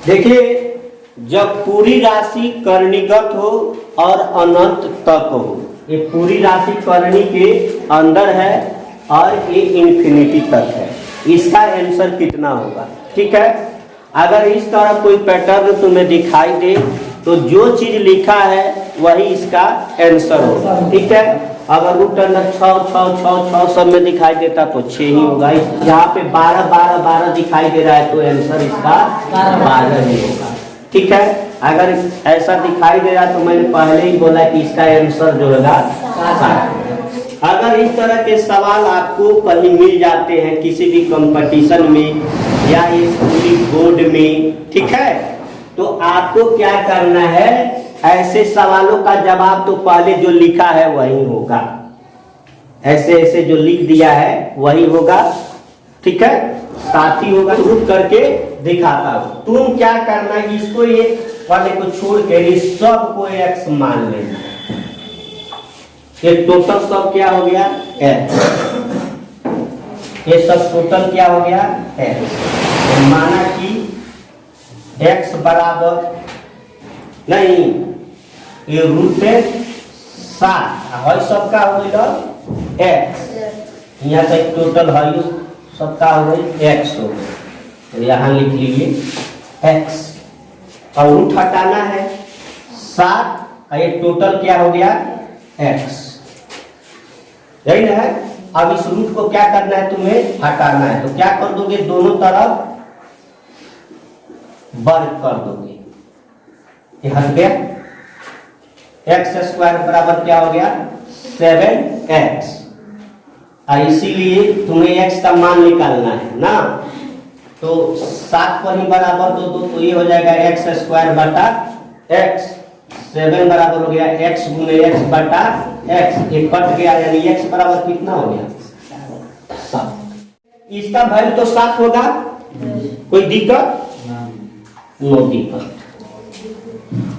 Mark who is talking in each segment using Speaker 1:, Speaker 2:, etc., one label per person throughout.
Speaker 1: देखिए, जब पूरी राशि कर्णीगत हो और अनंत तक हो, ये पूरी राशि कर्णी के अंदर है और ये इन्फिनिटी तक है, इसका आंसर कितना होगा? ठीक है, अगर इस तरह कोई पैटर्न तुम्हें दिखाई दे तो जो चीज लिखा है वही इसका आंसर होगा। ठीक है, अगर रूट अंडर 6 सब में दिखाई देता तो 6 ही होगा। यहाँ पे 12 दिखाई दे रहा है तो आंसर इसका 12 ही होगा। ठीक है, अगर ऐसा दिखाई दे रहा तो मैंने पहले ही बोला कि इसका आंसर जो होगा 7। अगर इस तरह के सवाल आपको कहीं मिल जाते हैं किसी भी कंपटीशन में या स्कूली बोर्ड में, ठीक है, तो आपको क्या करना है, ऐसे सवालों का जवाब तो पहले जो लिखा है वही होगा, ऐसे ऐसे जो लिख दिया है वही होगा। ठीक है, साथ ही होगा। रुक करके दिखाता हूं, तुम क्या करना है, इसको एक वाले को छोड़ के इस सब को x मान लेना। ये टोटल सब क्या हो गया? x। ये सब टोटल क्या हो गया? x। माना कि x बराबर नहीं, ये रूट 7 है, सबका हो गया x, यहाँ से टोटल है सबका हो गई x हो गई, तो यहाँ लिख लीजिए x और रूट हटाना है 7, ये टोटल क्या हो गया? x। यही ना है। अब इस रूट को क्या करना है, तुम्हें हटाना है, तो क्या कर दोगे, दोनों तरफ वर्ग कर दोगे, ये हट गया। x² बराबर क्या हो गया? 7x। इसीलिए तुम्हें x का मान निकालना है ना, तो 7 पर ही बराबर दो, तो ये हो जाएगा x² बटा x। 7 बराबर हो गया x गुने x बटा x, ये कट गया, यानी x बराबर कितना हो गया? 7। इसका वैल्यू तो 7 होगा, कोई दिक्कत? नो दिक्कत।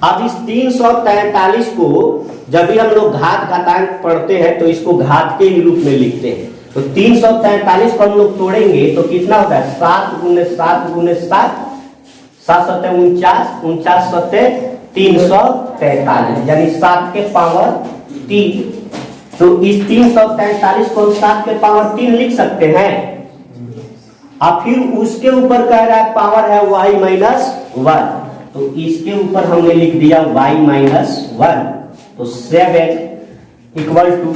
Speaker 1: अब इस 343 को जब भी हम लोग घात घातांक पढ़ते हैं तो इसको घात के रूप में लिखते हैं, तो 343 को हम लोग तोड़ेंगे तो कितना होता है? 7 गुने 7 गुने 7, 7 सत्ते 49, 49 सत्ते 343, यानी 7 के पावर 3। तो इस 343 को 7 के पावर 3 लिख सकते हैं। अब फिर उसके ऊपर कह रहा है पावर है y-1, तो इसके ऊपर हमने लिख दिया y-1, तो 7 इक्वल टू,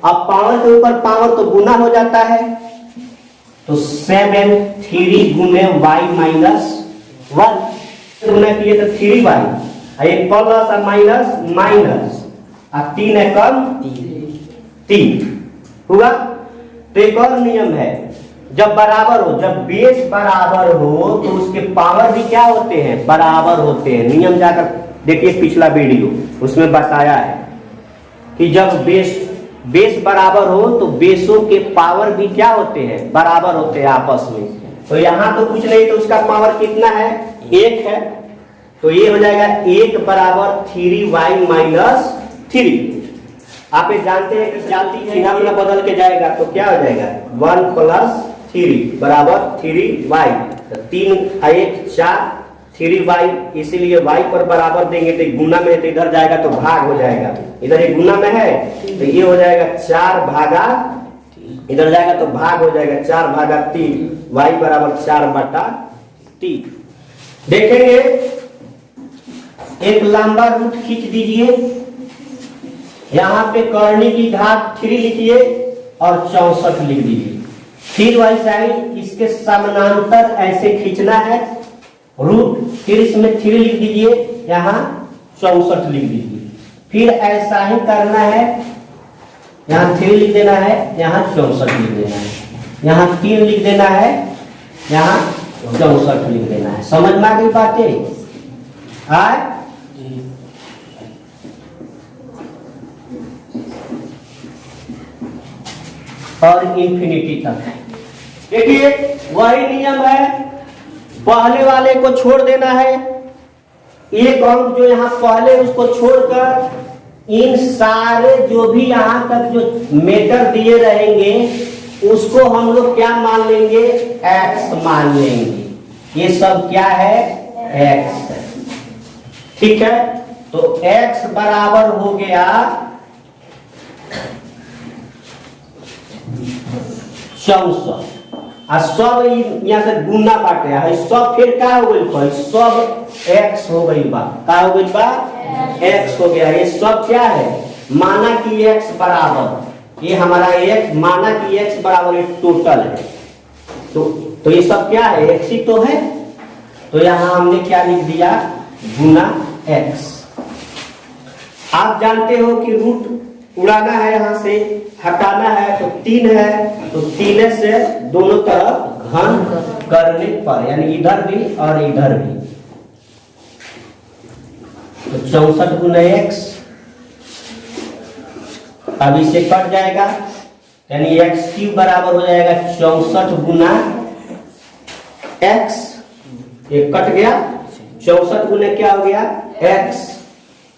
Speaker 1: अब पावर के ऊपर पावर तो गुना हो जाता है, तो 7 3 गुने y-1, गुना किए तो 3y, एक प्लस और माइनस माइनस, और 3 एकम 3 हुआ। तो एक और नियम है, जब बराबर हो, जब बेस बराबर हो तो उसके पावर भी क्या होते हैं? बराबर होते हैं। नियम जाकर देखिए पिछला वीडियो, उसमें बताया है कि जब बेस बराबर हो तो बेसों के पावर भी क्या होते हैं? बराबर होते हैं आपस में। तो यहाँ तो कुछ नहीं, तो उसका पावर कितना है? 1 है, तो ये हो जाएगा 1 बराबर 3y-3। आप ये जानते हैं कि जाति चिन्ह अपना बदल के जाएगा, तो क्या हो जाएगा? 1 + 3 बराबर 3y, तो 3 1 4 3y, इसीलिए y पर बराबर देंगे तो गुना में, तो इधर जाएगा तो भाग हो जाएगा, इधर ये गुना में है तो ये हो जाएगा 4 भागा, इधर जाएगा तो भाग हो जाएगा 4 भागा 3, y बराबर 4 बटा 3। देखेंगे, एक लंबा रूट खींच दीजिए, यहाँ पे कर्णी की घात 3 लिखिए और 64 लिख दीजिए। फिर वैसा ही इसके समानांतर ऐसे खींचना है रूट, फिर इसमें 3 लिख दीजिए, यहाँ 64 लिख दीजिए। फिर ऐसा ही करना है, यहाँ 3 लिख देना है, यहाँ 64 लिख देना है, यहाँ 3 लिख देना है, यहाँ 64 लिख देना है। समझ में आ गई बातें? आए और इंफिनिटी तक है। देखिए, वही नियम है, पहले वाले को छोड़ देना है, एक अंक जो यहाँ पहले उसको छोड़कर इन सारे जो भी यहाँ तक जो मीटर दिए रहेंगे उसको हम लोग क्या मान लेंगे? x मान लेंगे। ये सब क्या है? x। ठीक है, तो x बराबर हो गया 64। आ सब यहाँ से गुना बाटे है, सब फिर का हो गई भाई, सब x हो गई बा, का हो गई बा x हो गया। ये सब क्या है, माना कि x बराबर, ये हमारा x माना कि x बराबर ये टोटल है, तो ये सब क्या है, x ही तो है। तो यहाँ हमने क्या लिख दिया, गुना x। आप जानते हो कि रूट उड़ाना है, यहाँ से हटाना है, तो 3 है, तो 3 से दोनों तरफ घन करने पर, यानी इधर भी और इधर भी, तो 64 गुना x। अब इसे कट जाएगा, यानी x क्यूब बराबर हो जाएगा 64 गुना x। ये कट गया, 64 गुना क्या हो गया x,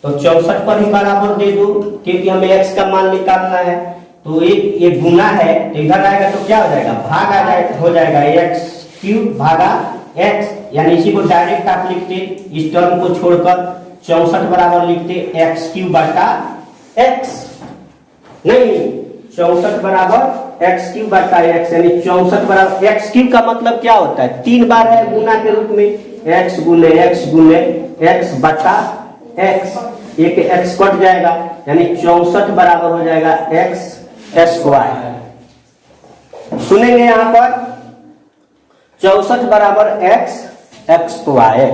Speaker 1: तो 64 पर ही बराबर दे दो, क्योंकि हमें x का मान निकालना है। तो ये गुना है, तो इधर आएगा तो क्या हो जाएगा, भाग आ जाएगा, हो जाएगा x क्यूब भागा x, यानी इसी को डायरेक्ट आप लिखते, इस टर्म को छोड़कर 64 बराबर लिखते x क्यूब बटा x, नहीं 64 बराबर x क्यूब बटा x, यानी 64 बराबर x क्यूब का मतलब क्या होता है, 3 बार है गुना के रूप में, x गुने x बटा x, एक x कट जाएगा, यानी 64 बराबर हो जाएगा x स्क्वायर। सुनेंगे यहाँ पर 64 बराबर x स्क्वायर।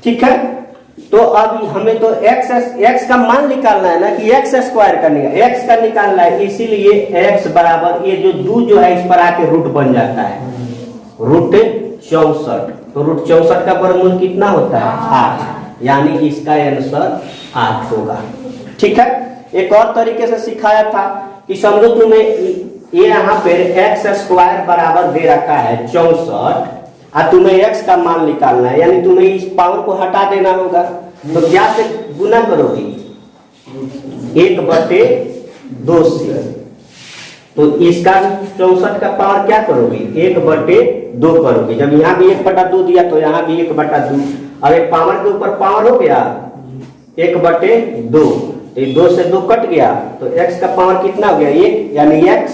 Speaker 1: ठीक है, तो अब हमें तो x का मान निकालना है ना, कि x स्क्वायर करने का, x का निकालना है, इसीलिए x बराबर ये जो 2 जो है इस पर आके रूट बन जाता है, रूट 64। तो रूट 64 का वर्गमूल कितना होता है 8, यानी इसका आंसर 8 होगा। ठीक है, एक और तरीके से सिखाया था कि समझो तुम्हें ये यहाँ पे x स्क्वायर बराबर दे रखा है 64, और तुम्हें x का मान निकालना है, यानी तुम्हें इस पावर को हटा देना होगा। तो क्या से गुना करोगी, 1/2 से, तो इसका 64 का पावर क्या करोगी, 1/2 करोगी। जब यहाँ भी 1/2 दिया तो यहाँ भी 1/2, अब एक पावर के ऊपर पावर हो गया 1/2, तो 2 से 2 कट गया, तो x का पावर कितना हो गया 1, यानी x,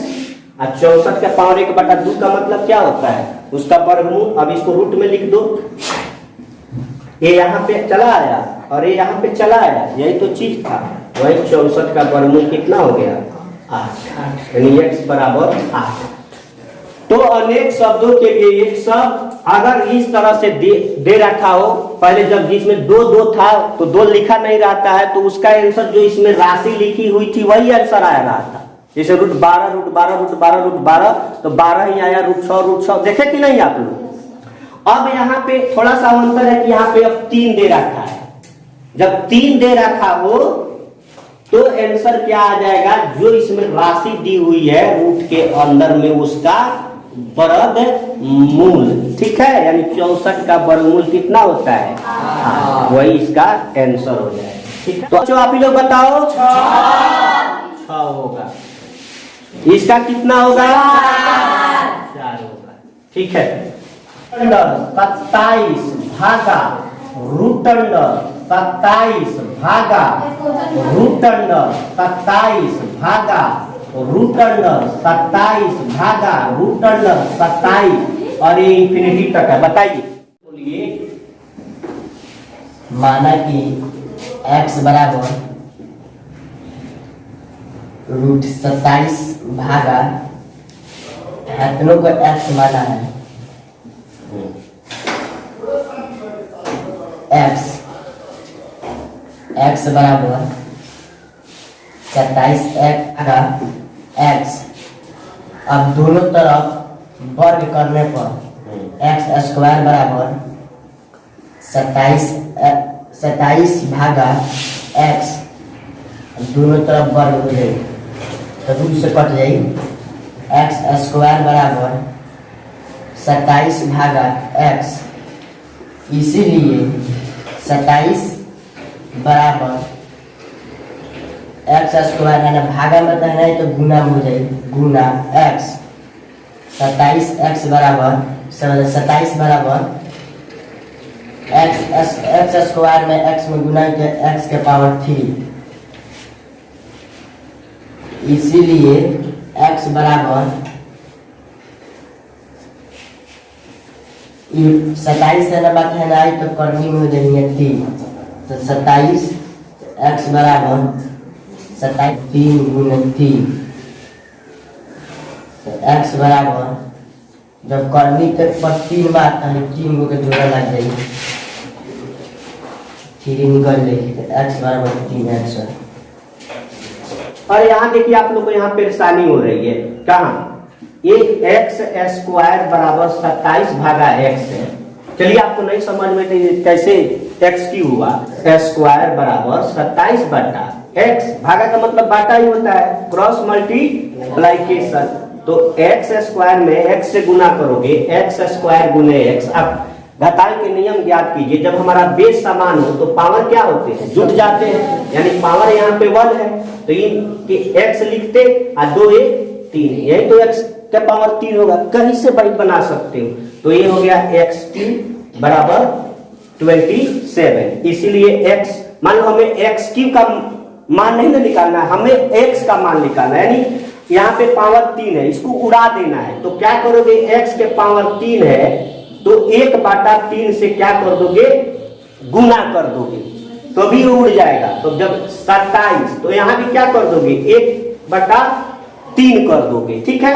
Speaker 1: और 64 का पावर 1/2 का मतलब क्या होता है, उसका वर्गमूल। अब इसको रूट में लिख दो, ये यहाँ पे चला आया और ये यहाँ पे चला आया, यही तो चीज था, वही 64 का वर्गमूल कितना हो गया 8, यानी x बराबर 8। तो अनेक शब्दों के लिए एक शब्द अगर इस तरह से दे रखा हो, पहले जब जिसमें 2 था तो 2 लिखा नहीं रहता है, तो उसका आंसर जो इसमें राशि लिखी हुई थी वही आंसर आया रहा था। जैसे √12 तो 12 ही आया, √6 देखे कि नहीं आप लोग। अब यहाँ पे थोड़ा सा अंतर है कि यहाँ पे अब 3 दे रखा है, जब 3 दे रखा हो तो आंसर क्या आ जाएगा, जो इसमें राशि दी हुई है रूट के अंदर में उसका वर्गमूल। ठीक है, यानी 64 का वर्गमूल कितना होता है, वही इसका आंसर हो जाएगा। ठीक है, तो आप ही लोग बताओ 6 होगा, इसका कितना होगा 4 होगा। ठीक है, 27 भागा रूट अंडर 27 भागा रूट अंडर 27 भागा रूट अंडर 27 भागा रूट अंडर 27, और ये इंफिनिटी तक है। बताइए, बोलिए।
Speaker 2: माना कि x बराबर √27 भागा, दोनों को x माना है, x बराबर 27 भागा x। अब दोनों तरफ वर्ग करने पर x स्क्वायर बराबर 27 भागा x, दोनों तरफ वर्ग हो जाए तो 2 से कट जाए, x स्क्वायर बराबर 27 भागा x, इसीलिए 27 बराबर x स्क्वायर है ना, भागा में तो है नहीं तो गुना हो जाए, गुना x। 27 बराबर 27 बराबर एक्स स्क्वायर में एक्स में गुना के एक्स के पावर 3, इसीलिए एक्स बराबर 27 से ना बात है ना आई तो करनी में हो जाएंगे 3, तो 27 एक्स बराबर 27 3 गुना 3, तो एक्स बराबर जब करनी के पर 3 बार तो 3 गो के जोड़ा लग जाएगी, 3 निकल जाएगी, तो एक्स बराबर 3x।
Speaker 1: और यहाँ देखिए आप लोग को यहाँ परेशानी हो रही है, कहाँ ये एक्स स्क्वायर बराबर 27 भागा एक्स है। चलिए आपको नहीं समझ में तो कैसे एक्स की हुआ, स्क्वायर बराबर 27 बटा एक्स, भागा का मतलब बाटा ही होता है, क्रॉस मल्टीप्लिकेशन। तो एक्स स्क्वायर में एक्स से गुना करोगे, एक्स स्क्वायर गुने एक्स। अब घटाएं के नियम ज्ञात कीजिए, जब हमारा बेस समान हो तो पावर क्या होते हैं, जुट जाते हैं, यानी पावर यहाँ पे 1 है तो ये एक्स लिखते और 2 1 3, यही तो एक्स का पावर 3 होगा, कहीं से भाई बना सकते हो। तो ये हो गया x3 बराबर 27, इसीलिए x, मान लो हमें x3 का मान नहीं ना निकालना है, हमें x का मान निकालना है, यानी यहाँ पे पावर 3 है, इसको उड़ा देना है। तो क्या करोगे, x के पावर 3 है तो 1/3 से क्या कर दोगे, गुना कर दोगे, तो भी उड़ जाएगा। तो जब 27 तो यहाँ भी क्या कर दोगे, 1/3 कर दोगे, ठीक है।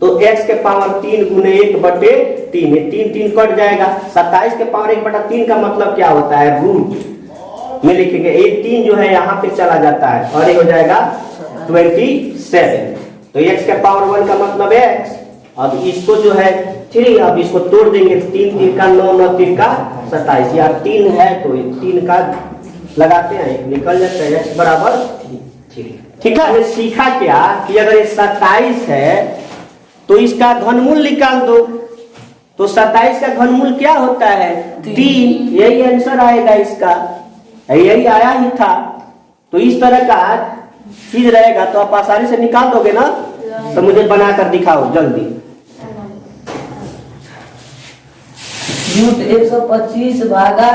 Speaker 1: तो x के पावर 3 गुने 1/3 है, 3 कट जाएगा। 27 के पावर 1/3 का मतलब क्या होता है, रूट में लिखेंगे, एक 3 जो है यहाँ पे चला जाता है और ये हो जाएगा 27। तो x के पावर 1 का मतलब है x, अब इसको जो है 3, अब इसको तोड़ देंगे, 3 3 का 9 9 3 का 27, या 3 है तो 3 का लगाते हैं, निकल जाता है x बराबर 3, ठीक है। सीखा क्या कि अगर ये 27 है तो इसका घनमूल निकाल दो, तो 27 का घनमूल क्या होता है, 3, यही आंसर आएगा इसका, यही आया ही था। तो इस तरह का चीज रहेगा तो आप आसानी से निकाल दोगे ना। तो मुझे बनाकर दिखाओ जल्दी।
Speaker 3: रूट 125 भागा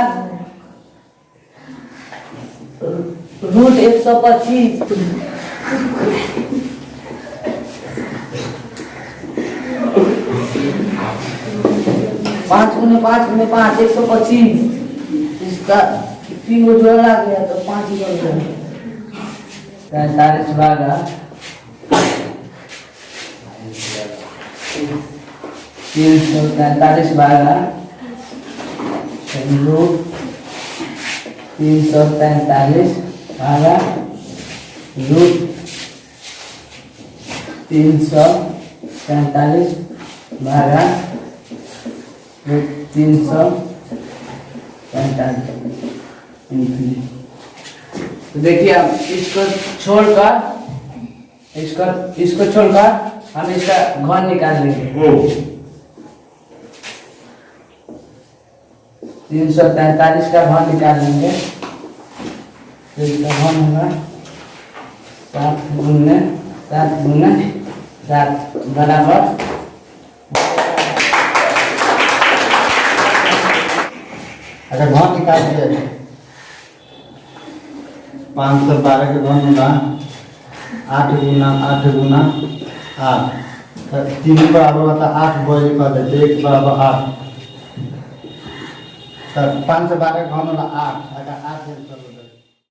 Speaker 3: रूट 125 5 गुने 5 गुने 5 125, इसका 3 को जोड़ा लग गया तो 5 ही बन गया। 43 भागा 343 भागा रूट 343 भागा रूट 343 भागा रूट 343। तो देखिए अब इसको छोड़कर इसको छोड़कर हम इसका घन निकाल लेंगे। 343 का घन निकाल लेंगे, तो इसका घन होगा 7 गुने 7 बराबर,
Speaker 4: अगर घन निकाल दिया 512 के घन होगा 8 गुना 8, 3 बराबर होता 8 बोझ कर देते 1 बराबर 8, तो 512 घन होगा 8, अगर 8